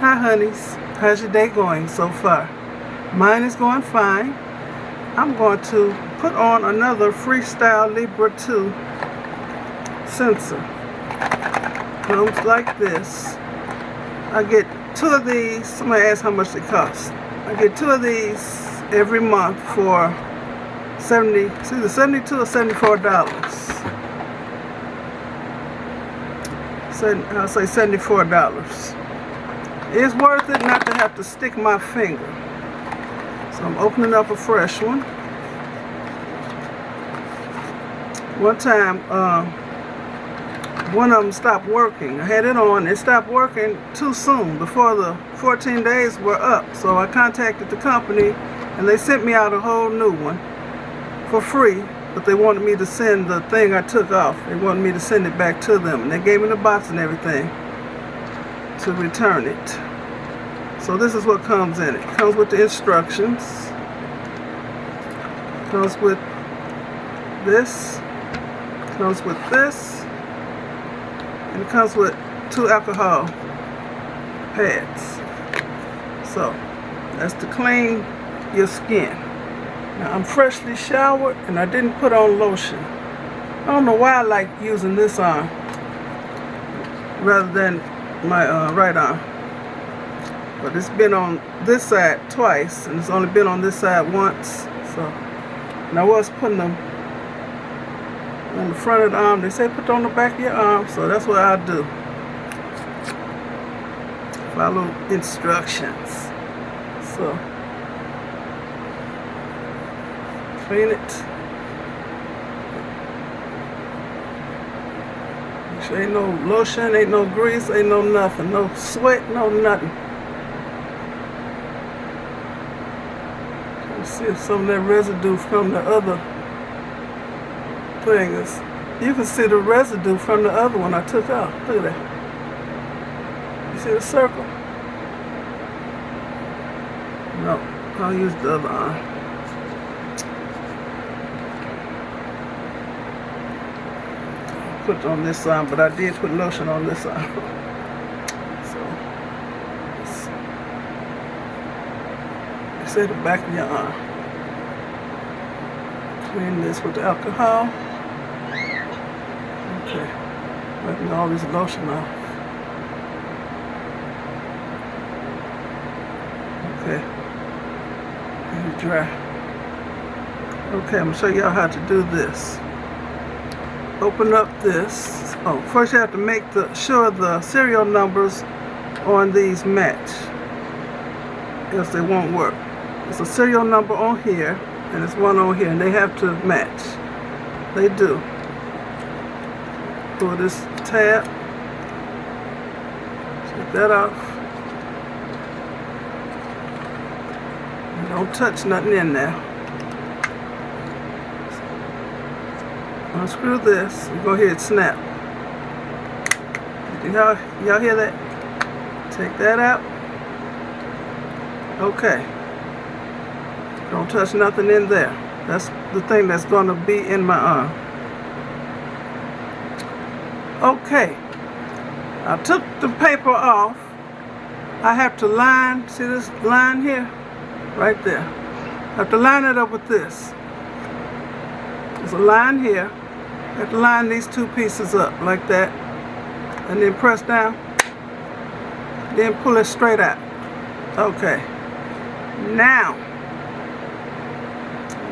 Hi honeys, how's your day going so far? Mine is going fine. I'm going to put on another Freestyle Libre 2 sensor. Comes like this. I get 2 of these. Somebody asked how much they cost. I get 2 of these every month for it's either $72 or $74. I'll say $74. It's worth it not to have to stick my finger. So I'm opening up a fresh one. One time, one of them stopped working. I had it on. It stopped working too soon, before the 14 days were up. So I contacted the company, and they sent me out a whole new one for free. But they wanted me to send the thing I took off. They wanted me to send it back to them. And they gave me the box and everything to return it. So this is what comes in it. It comes with the instructions. It comes with this. It comes with this. And it comes with 2 alcohol pads. So that's to clean your skin. Now, I'm freshly showered and I didn't put on lotion. I don't know why I like using this arm rather than my right arm. But it's been on this side twice and it's only been on this side once. So, and I was putting them on the front of the arm. They say put on the back of your arm, so that's what I do. Follow instructions. So clean it. Make sure ain't no lotion, ain't no grease, ain't no nothing, no sweat, no nothing. Let's see if some of that residue from the other thing is. You can see the residue from the other one I took out. Look at that. You see the circle? No, I'll use the other arm. Put on this arm, but I did put lotion on this arm. So, it's at the back of your arm. Clean this with the alcohol. Okay, wiping all this lotion off. Okay, let it dry. Okay, I'm gonna show y'all how to do this. Open up this. Oh, first you have to make sure the serial numbers on these match, else they won't work. There's a serial number on here, and there's one on here, and they have to match. They do. Pull this tab. Take that off. And don't touch nothing in there. Unscrew this and go ahead and snap. Y'all hear that? Take that out. Okay. Don't touch nothing in there. That's the thing that's going to be in my arm. Okay. I took the paper off. I have to line, see this line here? Right there. I have to line it up with this. There's a line here. I have to line these 2 pieces up like that, and then press down, then pull it straight out. Okay, now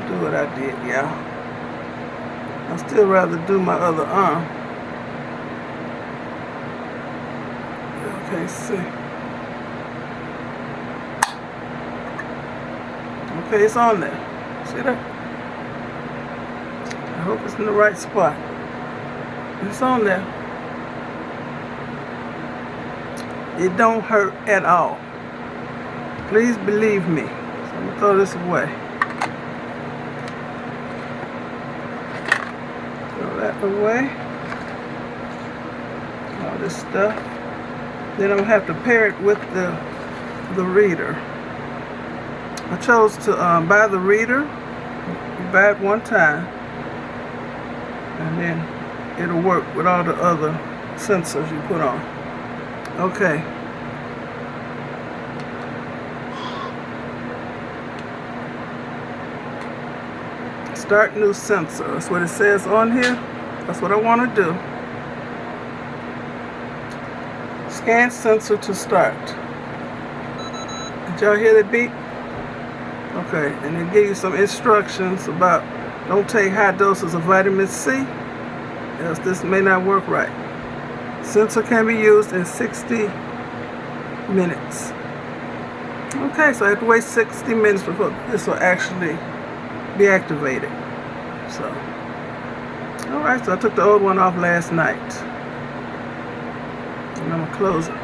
do what I did, y'all. I'd still rather do my other arm. Okay, see. Okay, it's on there. See that? I hope it's in the right spot. It's on there. It don't hurt at all. Please believe me. So I'm gonna throw this away. Throw that away. All this stuff. Then I'm gonna have to pair it with the reader. I chose to buy the reader. You buy it one time, and then it'll work with all the other sensors you put on. Okay. Start new sensor. That's what it says on here. That's what I want to do. Scan sensor to start. Did y'all hear that beep? Okay, and they give you some instructions about don't take high doses of vitamin C, else this may not work right. Sensor can be used in 60 minutes. Okay, so I have to wait 60 minutes before this will actually be activated. So, alright, so I took the old one off last night. And I'm going to close it.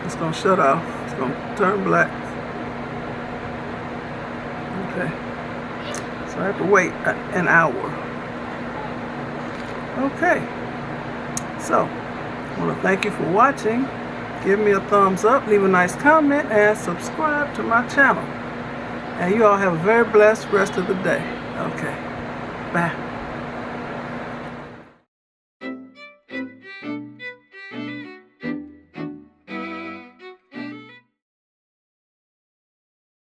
It's going to shut off. It's going to turn black. Okay. So I have to wait an hour. Okay. So, I want to thank you for watching. Give me a thumbs up, leave a nice comment, and subscribe to my channel. And you all have a very blessed rest of the day. Okay. Bye.